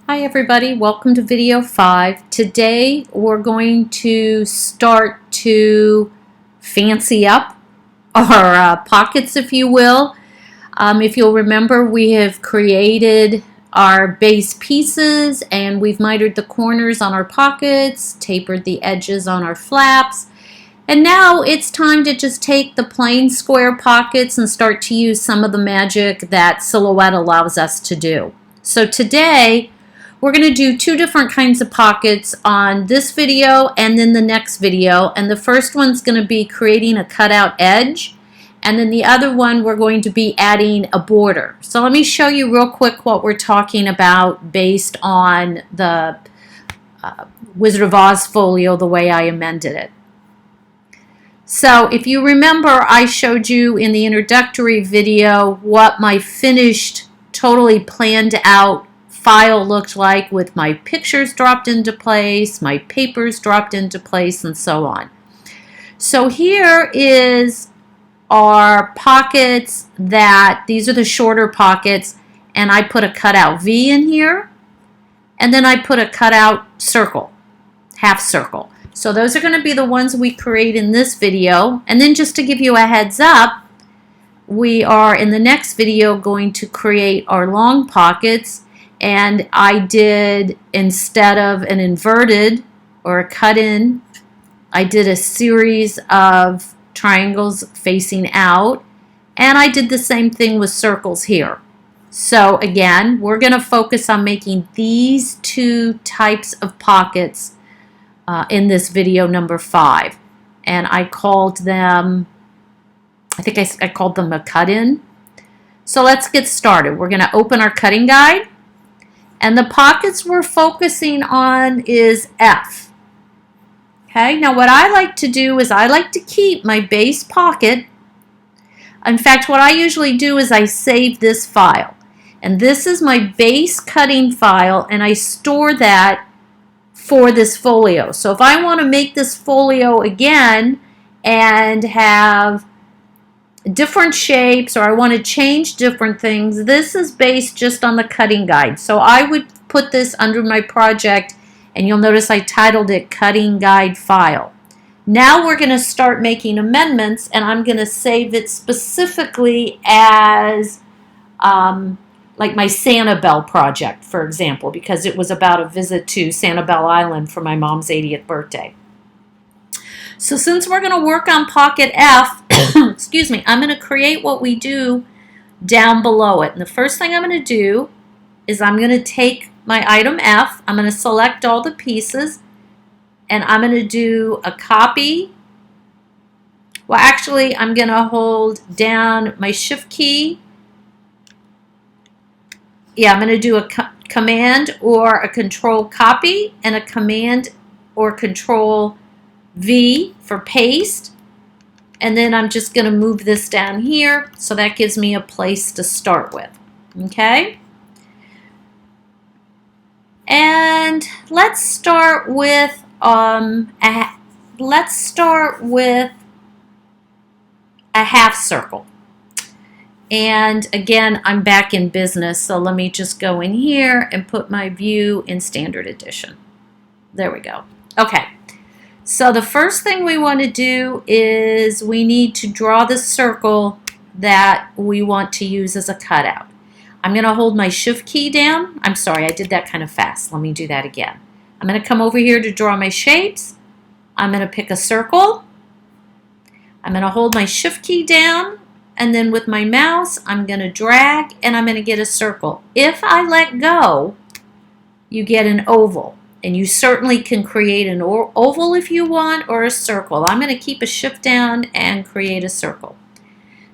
Hi everybody, welcome to video 5. Today we're going to start to fancy up our pockets, if you will. If you'll remember, we have created our base pieces and we've mitered the corners on our pockets, tapered the edges on our flaps, and now it's time to just take the plain square pockets and start to use some of the magic that Silhouette allows us to do. So today we're going to do two different kinds of pockets on this video and then the next video. And the first one's going to be creating a cutout edge. And then the other one, we're going to be adding a border. So let me show you real quick what we're talking about based on the Wizard of Oz folio, the way I amended it. So if you remember, I showed you in the introductory video what my finished, totally planned out file looked like with my pictures dropped into place, my papers dropped into place, and so on. So here is our pockets these are the shorter pockets, and I put a cutout V in here, and then I put a cutout circle, half circle. So those are going to be the ones we create in this video. And then just to give you a heads up, we are in the next video going to create our long pockets. And I did, instead of an inverted or a cut in, I did a series of triangles facing out. And I did the same thing with circles here. So again, we're going to focus on making these two types of pockets in this video number 5. And I called them, I think I called them a cut in. So let's get started. We're going to open our cutting guide. And the pockets we're focusing on is F. Okay, now what I like to do is I like to keep my base pocket. In fact, what I usually do is I save this file. And this is my base cutting file, and I store that for this folio. So if I want to make this folio again and have different shapes, or I want to change different things, this is based just on the cutting guide. So I would put this under my project, and you'll notice I titled it Cutting Guide File. Now we're going to start making amendments, and I'm going to save it specifically as like my Sanibel project, for example, because it was about a visit to Sanibel Island for my mom's 80th birthday. So since we're going to work on pocket F, excuse me, I'm going to create what we do down below it. And the first thing I'm going to do is I'm going to take my item F, I'm going to select all the pieces, and I'm going to do a copy. Well, actually, I'm going to hold down my shift key. Yeah, I'm going to do a command or a control copy and a command or control V for paste, and then I'm just going to move this down here, so that gives me a place to start with. Okay, and let's start with a half circle. And again, I'm back in business, so let me just go in here and put my view in standard edition. There we go. Okay. So the first thing we want to do is we need to draw the circle that we want to use as a cutout. I'm going to hold my shift key down. I'm sorry, I did that kind of fast. Let me do that again. I'm going to come over here to draw my shapes. I'm going to pick a circle. I'm going to hold my shift key down, and then with my mouse, I'm going to drag, and I'm going to get a circle. If I let go, you get an oval. And you certainly can create an oval if you want, or a circle. I'm going to keep a shift down and create a circle.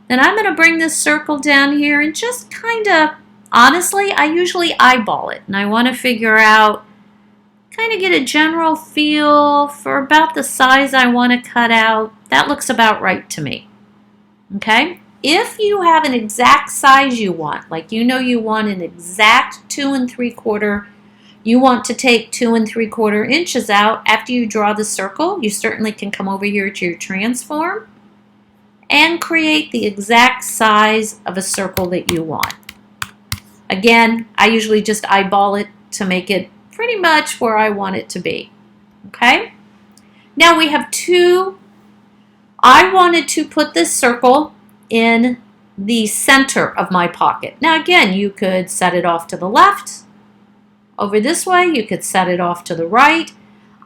Then I'm going to bring this circle down here and just kind of, honestly, I usually eyeball it. And I want to figure out, kind of get a general feel for about the size I want to cut out. That looks about right to me. Okay? If you have an exact size you want, like you know you want an exact 2 3/4, you want to take 2 3/4 inches out after you draw the circle, you certainly can come over here to your transform and create the exact size of a circle that you want. Again, I usually just eyeball it. to make it pretty much where I want it to be. Okay? Now we have I wanted to put this circle in the center of my pocket. Now again, you could set it off to the left. Over this way, you could set it off to the right.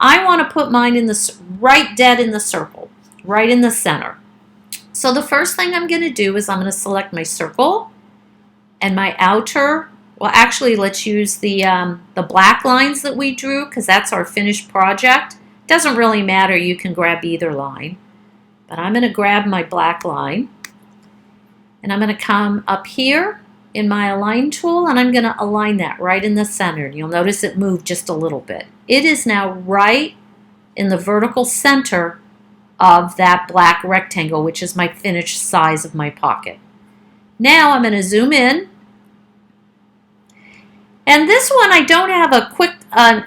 I want to put mine in the right dead in the circle, right in the center. So the first thing I'm going to do is I'm going to select my circle and my outer. Well, actually, let's use the black lines that we drew because that's our finished project. Doesn't really matter. You can grab either line. But I'm going to grab my black line. And I'm going to come up here in my Align tool, and I'm going to align that right in the center. You'll notice it moved just a little bit. It is now right in the vertical center of that black rectangle, which is my finished size of my pocket. Now I'm going to zoom in. And this one I don't have a quick,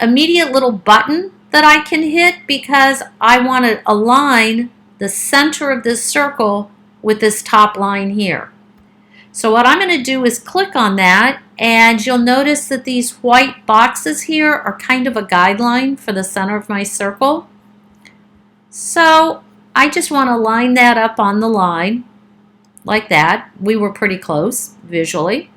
immediate little button that I can hit because I want to align the center of this circle with this top line here. So what I'm going to do is click on that, and you'll notice that these white boxes here are kind of a guideline for the center of my circle. So I just want to line that up on the line like that. We were pretty close visually.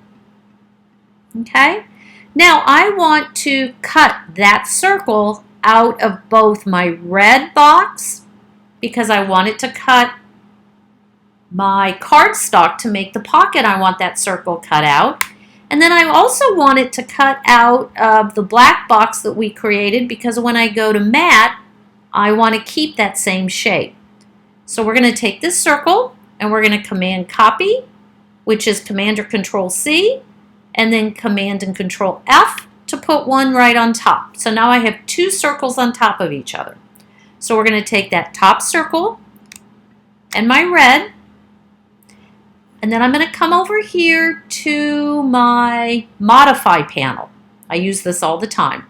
Okay? Now I want to cut that circle out of both my red box because I want it to cut my cardstock to make the pocket. I want that circle cut out. And then I also want it to cut out of the black box that we created because when I go to matte, I want to keep that same shape. So we're going to take this circle and we're going to Command Copy, which is Command or Control C, and then Command and Control F to put one right on top. So now I have two circles on top of each other. So we're going to take that top circle and my red, and then I'm going to come over here to my Modify panel. I use this all the time.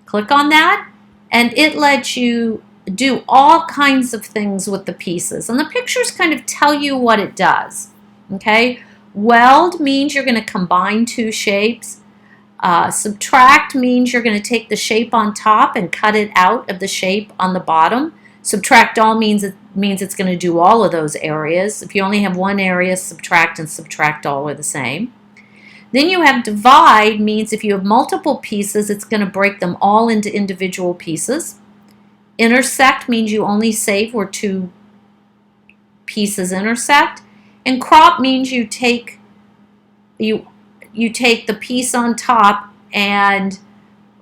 Click on that, and it lets you do all kinds of things with the pieces. And the pictures kind of tell you what it does. Okay? Weld means you're going to combine two shapes. Subtract means you're going to take the shape on top and cut it out of the shape on the bottom. Subtract all means it's going to do all of those areas. If you only have one area, subtract and subtract all are the same. Then you have divide, means if you have multiple pieces, it's going to break them all into individual pieces. Intersect means you only save where two pieces intersect. And crop means you take the piece on top and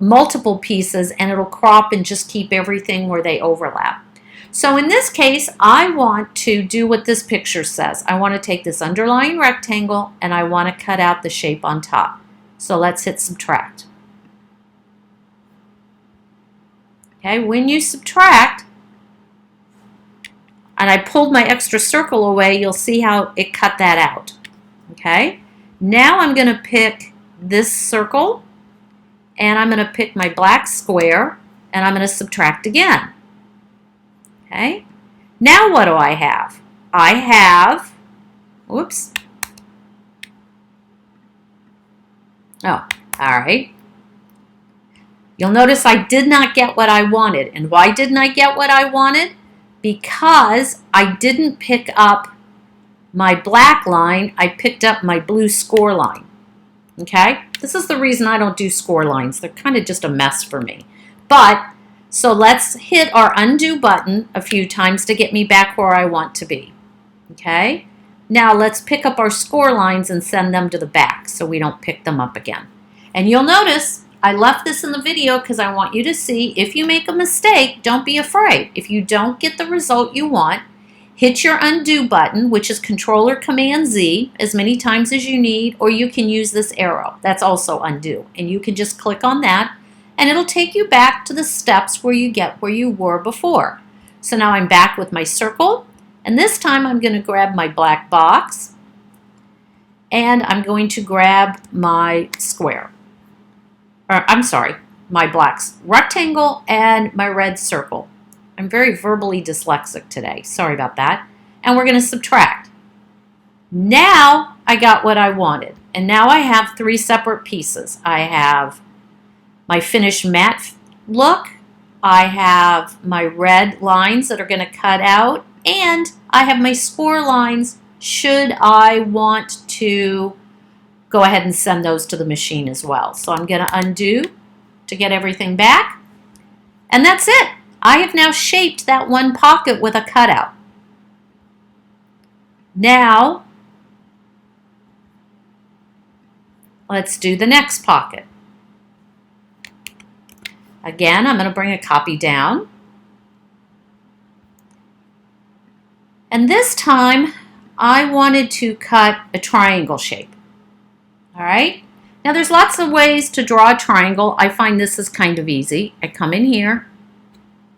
multiple pieces, and it'll crop and just keep everything where they overlap. So in this case, I want to do what this picture says. I want to take this underlying rectangle and I want to cut out the shape on top. So let's hit subtract. Okay, when you subtract, and I pulled my extra circle away, you'll see how it cut that out. Okay, now I'm going to pick this circle and I'm going to pick my black square and I'm going to subtract again. Okay, now what do I have? I have, whoops. Oh, all right. You'll notice I did not get what I wanted. And why didn't I get what I wanted? Because I didn't pick up my black line, I picked up my blue score line. Okay? This is the reason I don't do score lines. They're kind of just a mess for me. But, so let's hit our undo button a few times to get me back where I want to be. Okay? Now let's pick up our score lines and send them to the back so we don't pick them up again. And you'll notice I left this in the video because I want you to see if you make a mistake, don't be afraid. If you don't get the result you want, hit your undo button, which is Control or Command Z, as many times as you need, or you can use this arrow. That's also undo. And you can just click on that, and it'll take you back to the steps where you get where you were before. So now I'm back with my circle, and this time I'm going to grab my black box, and I'm going to grab my square. I'm sorry, my black rectangle and my red circle. I'm very verbally dyslexic today. Sorry about that. And we're going to subtract. Now I got what I wanted. And now I have three separate pieces. I have my finished matte look. I have my red lines that are going to cut out, and I have my score lines should I want to go ahead and send those to the machine as well. So I'm going to undo to get everything back, and that's it. I have now shaped that one pocket with a cutout. Now, let's do the next pocket. Again, I'm going to bring a copy down. And this time, I wanted to cut a triangle shape. All right? Now, there's lots of ways to draw a triangle. I find this is kind of easy. I come in here,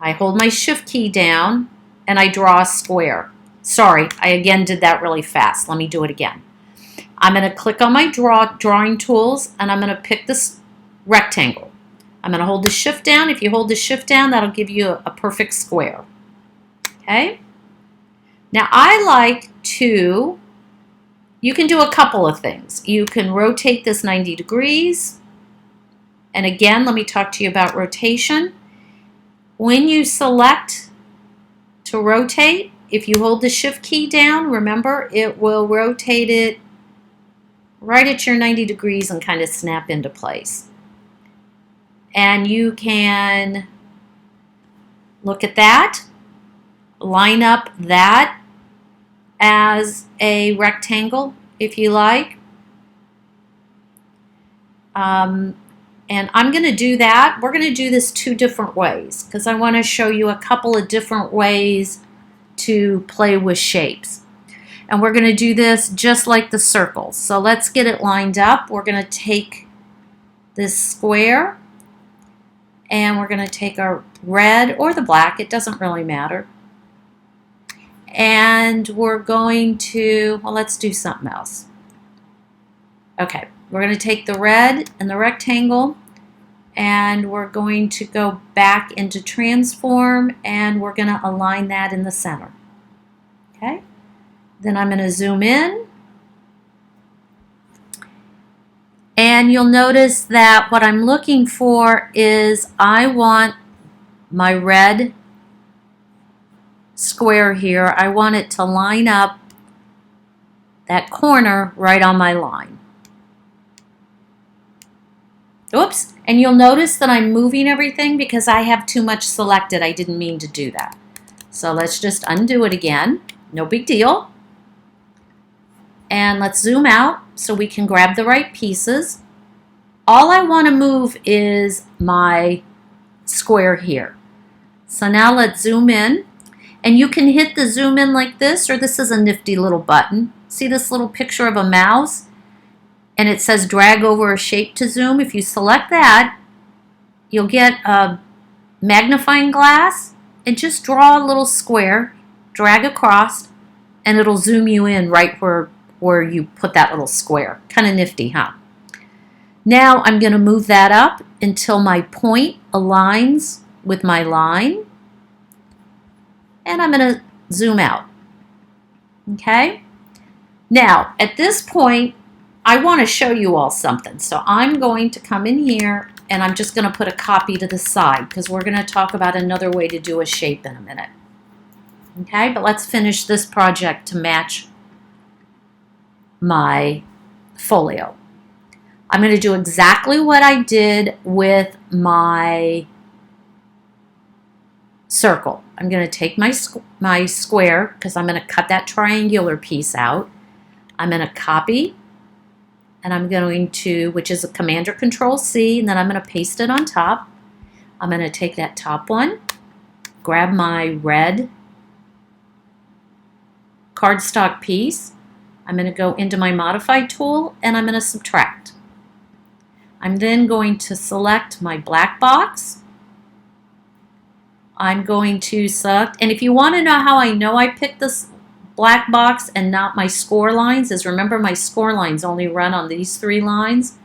I hold my shift key down, and I draw a square. Sorry, I again did that really fast. Let me do it again. I'm going to click on my drawing tools, and I'm going to pick this rectangle. I'm going to hold the shift down. If you hold the shift down, that'll give you a perfect square. Okay? Now, I like to, you can do a couple of things. You can rotate this 90 degrees. And again, let me talk to you about rotation. When you select to rotate, if you hold the shift key down, remember, it will rotate it right at your 90 degrees and kind of snap into place. And you can look at that, line up that as a rectangle if you like. And I'm going to do that. We're going to do this 2 different ways because I want to show you a couple of different ways to play with shapes. And we're going to do this just like the circles. So let's get it lined up. We're going to take this square, and we're going to take our red or the black, it doesn't really matter. And we're going to, well, let's do something else. Okay, we're going to take the red and the rectangle, and we're going to go back into transform, and we're going to align that in the center. Okay, then I'm going to zoom in. And you'll notice that what I'm looking for is I want my red square here. I want it to line up that corner right on my line. Oops, and you'll notice that I'm moving everything because I have too much selected. I didn't mean to do that. So let's just undo it again. No big deal. And let's zoom out so we can grab the right pieces. All I want to move is my square here. So now let's zoom in. And you can hit the zoom in like this, or this is a nifty little button. See this little picture of a mouse? And it says drag over a shape to zoom. If you select that, you'll get a magnifying glass and just draw a little square, drag across, and it'll zoom you in right where you put that little square. Kind of nifty, huh? Now I'm going to move that up until my point aligns with my line. And I'm going to zoom out. Okay? Now, at this point, I want to show you all something. So I'm going to come in here, and I'm just going to put a copy to the side because we're going to talk about another way to do a shape in a minute. Okay? But let's finish this project to match my folio. I'm going to do exactly what I did with my circle. I'm going to take my square because I'm going to cut that triangular piece out. I'm going to copy, and I'm going to, which is a Command or Control C, and then I'm going to paste it on top. I'm going to take that top one, grab my red cardstock piece. I'm going to go into my Modify tool, and I'm going to subtract. I'm then going to select my black box. I'm going to select, and if you want to know how I know I picked this black box and not my score lines, is remember my score lines only run on these 3 lines.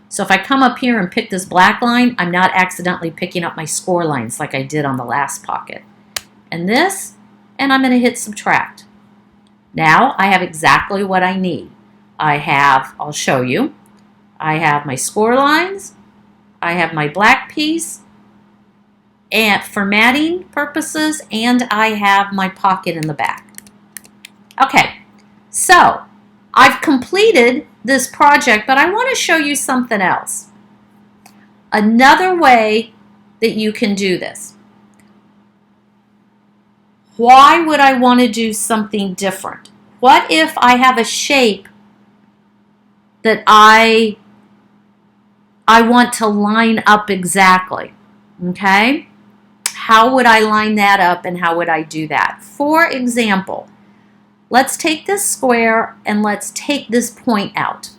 So if I come up here and pick this black line, I'm not accidentally picking up my score lines like I did on the last pocket. And this, and I'm going to hit subtract. Now I have exactly what I need. I'll show you. I have my score lines, I have my black piece and for matting purposes, and I have my pocket in the back. Okay, so I've completed this project, but I want to show you something else. Another way that you can do this. Why would I want to do something different? What if I have a shape that I want to line up exactly? Okay? How would I line that up and how would I do that? For example, let's take this square and let's take this point out.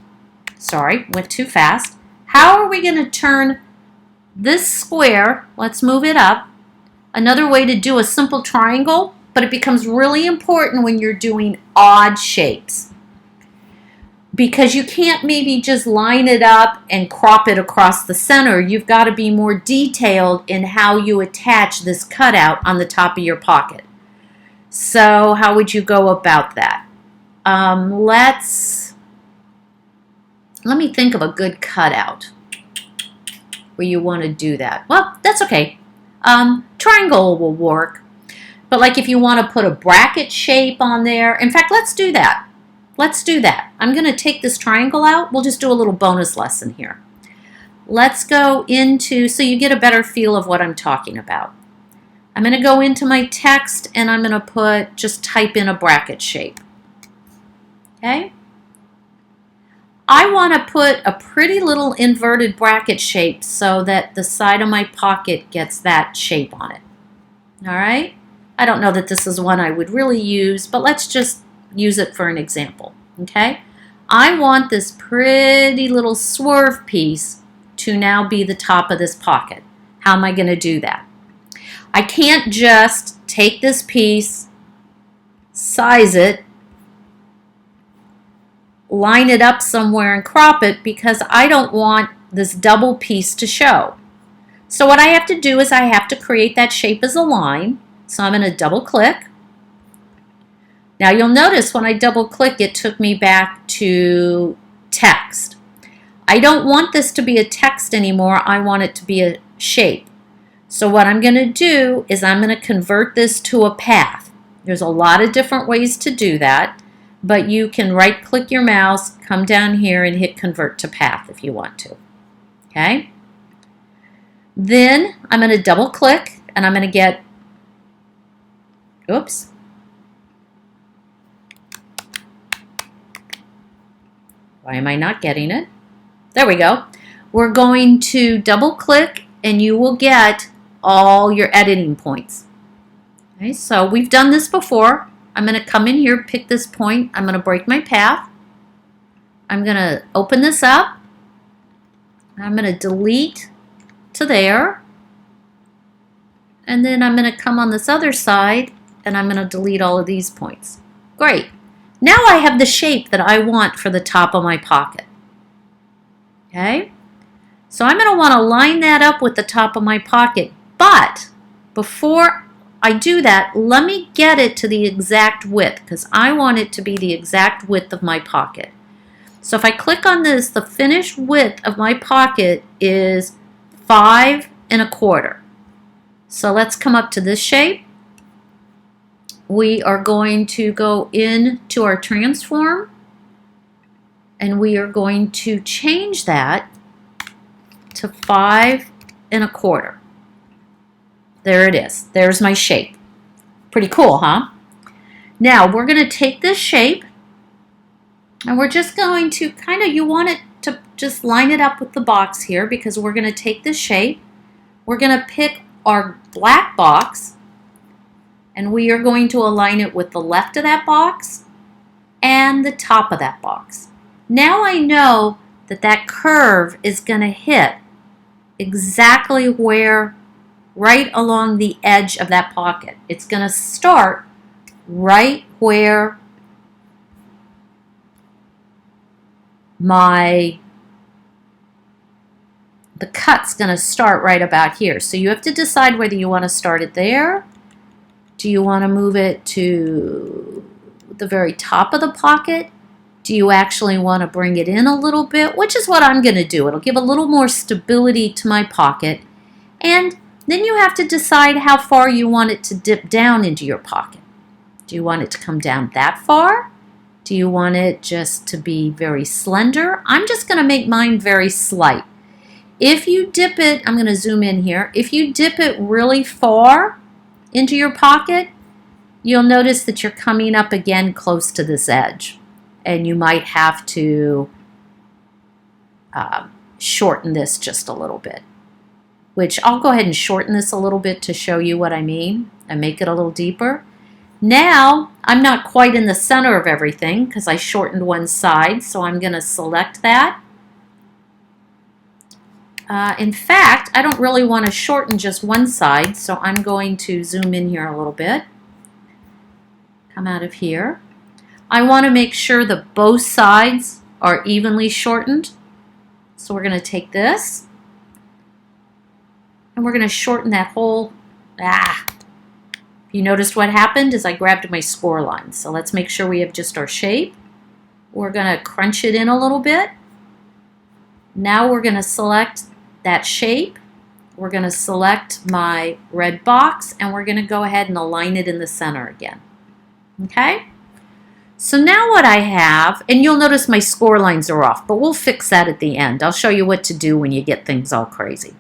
Sorry, went too fast. How are we going to turn this square? Let's move it up. Another way to do a simple triangle, but it becomes really important when you're doing odd shapes, because you can't maybe just line it up and crop it across the center. You've got to be more detailed in how you attach this cutout on the top of your pocket. So how would you go about that? Let me think of a good cutout where you want to do that. Well, that's okay. Triangle will work. But like if you want to put a bracket shape on there, in fact, let's do that. Let's do that. I'm going to take this triangle out. We'll just do a little bonus lesson here. Let's go into, so you get a better feel of what I'm talking about. I'm going to go into my text and I'm going to just type in a bracket shape. Okay? I want to put a pretty little inverted bracket shape so that the side of my pocket gets that shape on it. All right? I don't know that this is one I would really use, but let's just use it for an example. Okay? I want this pretty little swerve piece to now be the top of this pocket. How am I going to do that? I can't just take this piece, size it, line it up somewhere and crop it, because I don't want this double piece to show. So what I have to do is I have to create that shape as a line. So I'm going to double click. Now you'll notice when I double click it took me back to text. I don't want this to be a text anymore. I want it to be a shape. So what I'm going to do is I'm going to convert this to a path. There's a lot of different ways to do that, but you can right click your mouse, come down here and hit convert to path if you want to. Okay? Then I'm going to double click and I'm going to get, oops. Why am I not getting it? There we go. We're going to double click and you will get all your editing points. Okay, so we've done this before. I'm going to come in here, pick this point. I'm going to break my path. I'm going to open this up. I'm going to delete to there. And then I'm going to come on this other side and I'm going to delete all of these points. Great. Now I have the shape that I want for the top of my pocket. Okay? So I'm going to want to line that up with the top of my pocket. But before I do that, let me get it to the exact width, because I want it to be the exact width of my pocket. So if I click on this, the finished width of my pocket is 5 1/4. So let's come up to this shape. We are going to go into our transform and we are going to change that to 5 1/4. There it is. There's my shape. Pretty cool, huh? Now we're going to take this shape and we're just going to you want it to just line it up with the box here, because we're going to take this shape. We're going to pick our black box and we are going to align it with the left of that box and the top of that box. Now I know that that curve is going to hit exactly where, right along the edge of that pocket. It's going to start right where the cut's going to start, right about here. So you have to decide whether you want to start it there. Do you want to move it to the very top of the pocket? Do you actually want to bring it in a little bit? Which is what I'm going to do. It'll give a little more stability to my pocket. And then you have to decide how far you want it to dip down into your pocket. Do you want it to come down that far? Do you want it just to be very slender? I'm just going to make mine very slight. If you dip it, I'm going to zoom in here. If you dip it really far into your pocket, you'll notice that you're coming up again close to this edge. And you might have to shorten this just a little bit. Which I'll go ahead and shorten this a little bit to show you what I mean and make it a little deeper. Now, I'm not quite in the center of everything because I shortened one side, so I'm going to select that. In fact, I don't really want to shorten just one side, so I'm going to zoom in here a little bit. Come out of here. I want to make sure that both sides are evenly shortened. So we're going to take this and we're going to shorten that whole, You noticed what happened is I grabbed my score line. So let's make sure we have just our shape. We're going to crunch it in a little bit. Now we're going to select that shape. We're going to select my red box and we're going to go ahead and align it in the center again. Okay? So now what I have, and you'll notice my score lines are off, but we'll fix that at the end. I'll show you what to do when you get things all crazy.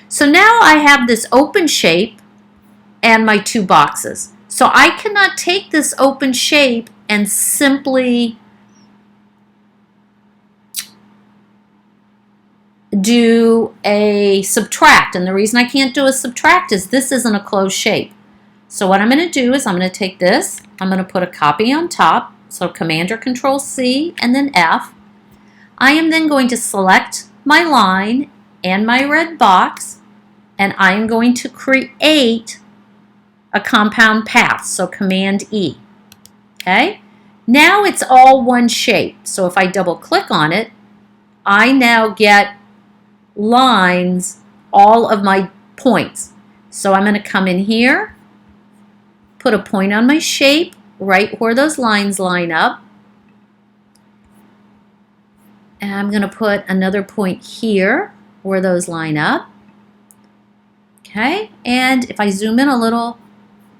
So now I have this open shape and my two boxes. So I cannot take this open shape and simply do a subtract. And the reason I can't do a subtract is this isn't a closed shape. So what I'm going to do is I'm going to take this, I'm going to put a copy on top, so Command or Control C and then F. I am then going to select my line and my red box, and I am going to create a compound path, so Command E. Okay? Now it's all one shape, so if I double click on it, I now get lines, all of my points. So I'm going to come in here, put a point on my shape right where those lines line up. And I'm going to put another point here where those line up. Okay, and if I zoom in a little,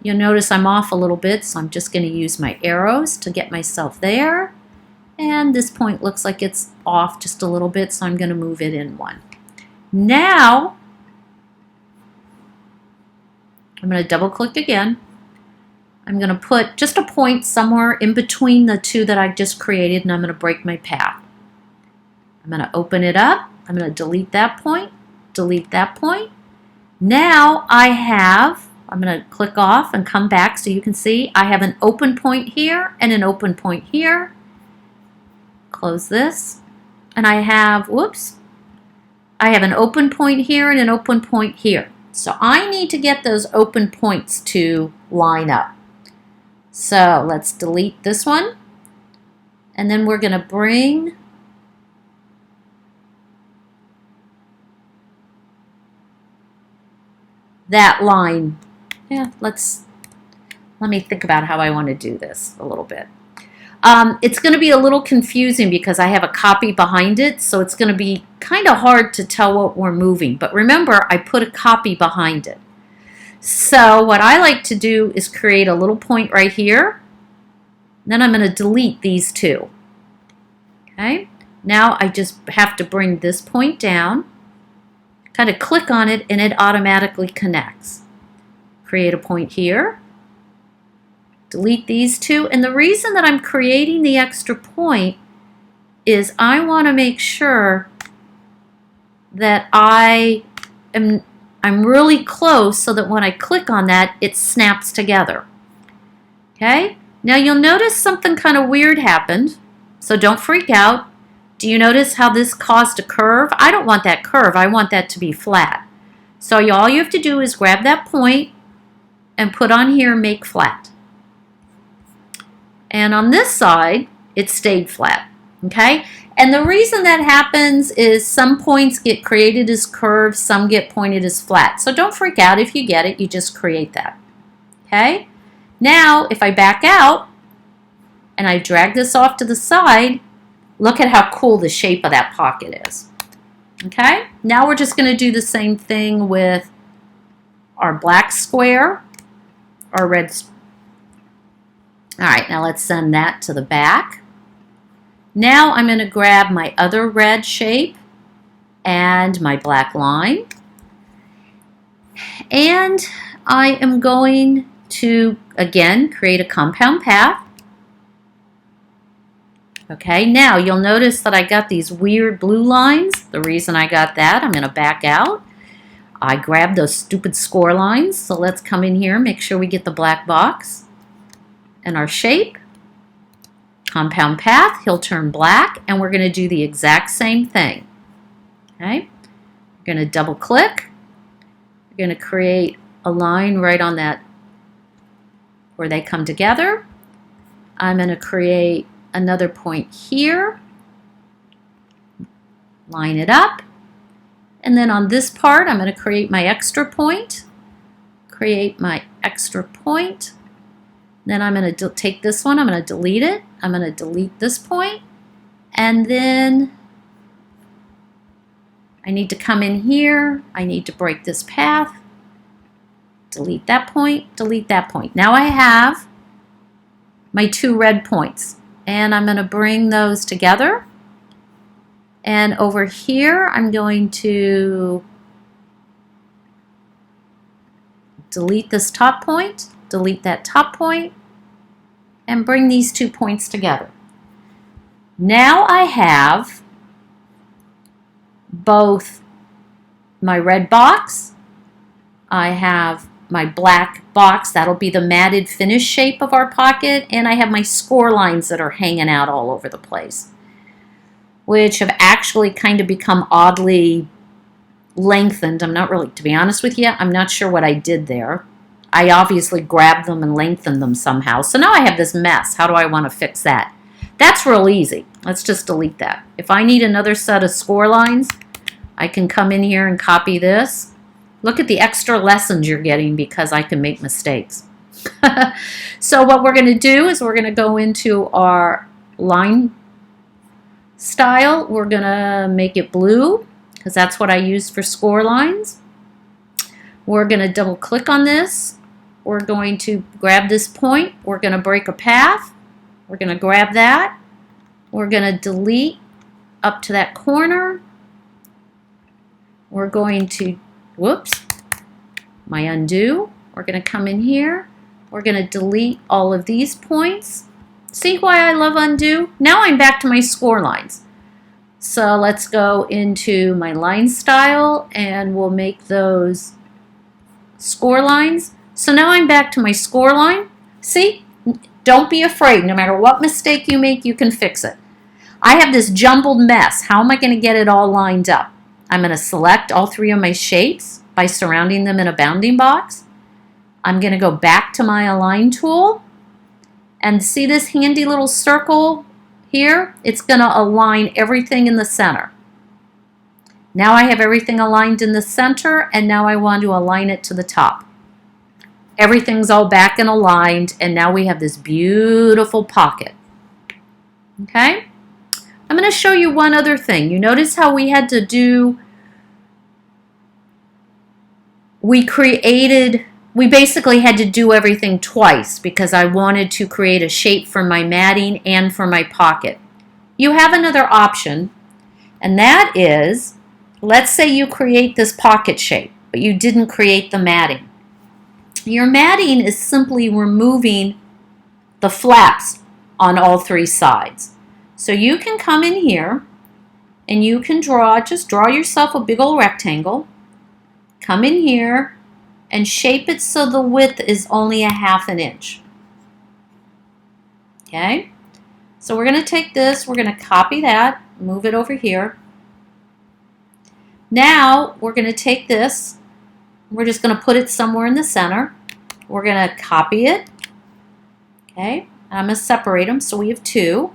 you'll notice I'm off a little bit, so I'm just going to use my arrows to get myself there. And this point looks like it's off just a little bit, so I'm going to move it in one. Now, I'm going to double click again. I'm going to put just a point somewhere in between the two that I just created, and I'm going to break my path. I'm going to open it up. I'm going to delete that point, delete that point. Now I'm going to click off and come back so you can see I have an open point here and an open point here. Close this. And I have an open point here and an open point here. So I need to get those open points to line up. So let's delete this one, and then we're going to bring that line. Let me think about how I want to do this a little bit. It's going to be a little confusing because I have a copy behind it, so it's going to be kind of hard to tell what we're moving. But remember, I put a copy behind it. So what I like to do is create a little point right here. Then I'm going to delete these two. Okay. Now I just have to bring this point down, kind of click on it, and it automatically connects. Create a point here. Delete these two. And the reason that I'm creating the extra point is I want to make sure that I'm really close so that when I click on that, it snaps together. Okay? Now you'll notice something kind of weird happened, so don't freak out. Do you notice how this caused a curve? I don't want that curve. I want that to be flat. So all you have to do is grab that point and put on here Make Flat. And on this side, it stayed flat. Okay? And the reason that happens is some points get created as curves, some get pointed as flat. So don't freak out if you get it, you just create that. Okay? Now, if I back out, and I drag this off to the side, look at how cool the shape of that pocket is. Okay, now we're just going to do the same thing with our black square, our red. All right, now let's send that to the back. Now I'm going to grab my other red shape and my black line, and I am going to again create a compound path. Okay, now you'll notice that I got these weird blue lines. The reason I got that, I'm going to back out. I grabbed those stupid score lines, so let's come in here, make sure we get the black box and our shape. Compound path, he'll turn black, and we're going to do the exact same thing. Okay, we're going to double click. We're going to create a line right on that where they come together. I'm going to create another point here, line it up, and then on this part I'm going to create my extra point, then I'm going to take this one, I'm going to delete it, I'm going to delete this point, and then I need to come in here, I need to break this path, delete that point, delete that point. Now I have my two red points, and I'm going to bring those together, and over here I'm going to delete this top point, delete that top point, and bring these 2 points together. Now I have both my red box, I have my black box, that'll be the matted finish shape of our pocket, and I have my score lines that are hanging out all over the place, which have actually kind of become oddly lengthened. I'm not really, to be honest with you, I'm not sure what I did there. I obviously grabbed them and lengthened them somehow. So now I have this mess. How do I want to fix that? That's real easy. Let's just delete that. If I need another set of score lines, I can come in here and copy this. Look at the extra lessons you're getting because I can make mistakes. So what we're going to do is we're going to go into our line style. We're going to make it blue because that's what I use for score lines. We're going to double click on this. We're going to grab this point. We're going to break a path. We're going to grab that. We're going to delete up to that corner. We're going to, whoops, my undo. We're going to come in here. We're going to delete all of these points. See why I love undo? Now I'm back to my score lines. So let's go into my line style and we'll make those score lines. So now I'm back to my score line. See? Don't be afraid. No matter what mistake you make, you can fix it. I have this jumbled mess. How am I going to get it all lined up? I'm going to select all three of my shapes by surrounding them in a bounding box. I'm going to go back to my align tool and see this handy little circle here? It's going to align everything in the center. Now I have everything aligned in the center, and now I want to align it to the top. Everything's all back and aligned, and now we have this beautiful pocket. Okay? I'm going to show you one other thing. You notice how we had to do, we basically had to do everything twice because I wanted to create a shape for my matting and for my pocket. You have another option, and that is, let's say you create this pocket shape, but you didn't create the matting. Your matting is simply removing the flaps on all three sides. So you can come in here and you can just draw yourself a big old rectangle, come in here and shape it so the width is only 1/2 inch. Okay? So we're going to take this, we're going to copy that, move it over here. Now we're going to take this, we're just going to put it somewhere in the center. We're going to copy it. Okay? And I'm going to separate them so we have two.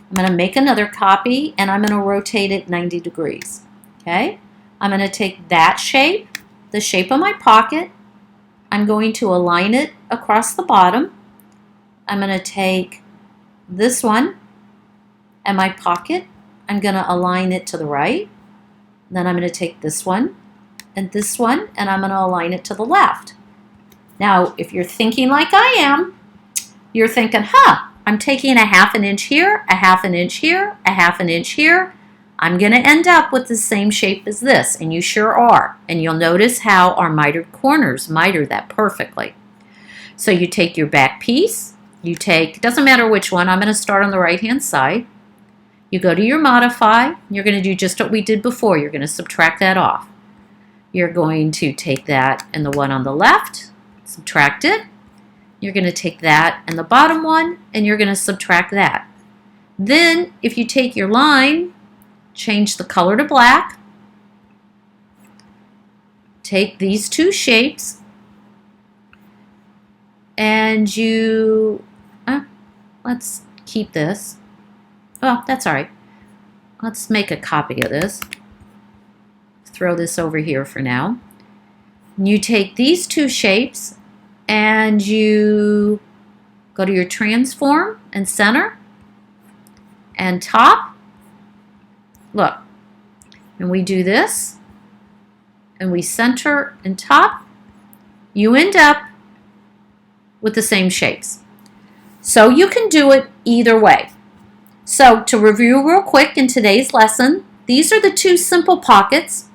I'm going to make another copy and I'm going to rotate it 90 degrees. Okay? I'm going to take that shape, the shape of my pocket. I'm going to align it across the bottom. I'm going to take this one and my pocket, I'm going to align it to the right. Then I'm going to take this one, and I'm going to align it to the left. Now, if you're thinking like I am, you're thinking, I'm taking a 1/2 inch here, a 1/2 inch here, a 1/2 inch here. I'm going to end up with the same shape as this, and you sure are. And you'll notice how our mitered corners miter that perfectly. So you take your back piece, it doesn't matter which one, I'm going to start on the right-hand side. You go to your modify, you're going to do just what we did before. You're going to subtract that off. You're going to take that and the one on the left, subtract it. You're going to take that and the bottom one, and you're going to subtract that. Then, if you take your line, change the color to black, take these two shapes, and let's keep this. Oh, that's all right. Let's make a copy of this. Throw this over here for now. You take these two shapes and you go to your transform and center and top. Look, and we do this and we center and top. You end up with the same shapes. So you can do it either way. So to review real quick in today's lesson, these are the two simple pockets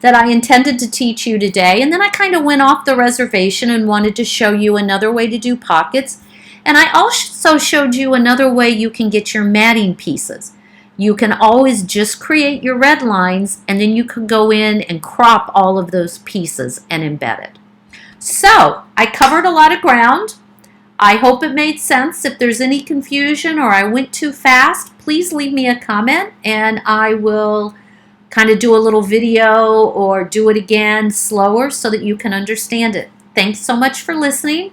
that I intended to teach you today. And then I kind of went off the reservation and wanted to show you another way to do pockets. And I also showed you another way you can get your matting pieces. You can always just create your red lines, and then you can go in and crop all of those pieces and embed it. So I covered a lot of ground. I hope it made sense. If there's any confusion or I went too fast, please leave me a comment and I will kind of do a little video or do it again slower so that you can understand it. Thanks so much for listening.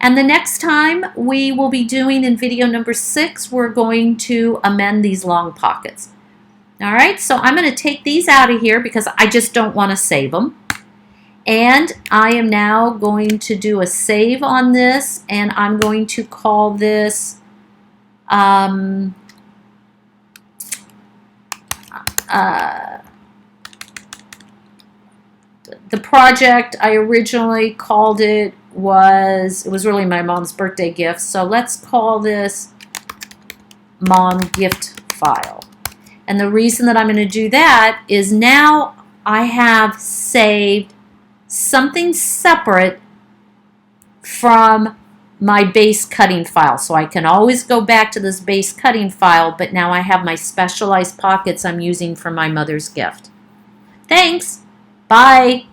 And the next time we will be doing in video number 6, we're going to amend these long pockets. All right, so I'm going to take these out of here because I just don't want to save them. And I am now going to do a save on this, and I'm going to call this the project I originally called it was really my mom's birthday gift. So let's call this Mom Gift File. And the reason that I'm going to do that is now I have saved something separate from my base cutting file. So I can always go back to this base cutting file, but now I have my specialized pockets I'm using for my mother's gift. Thanks. Bye.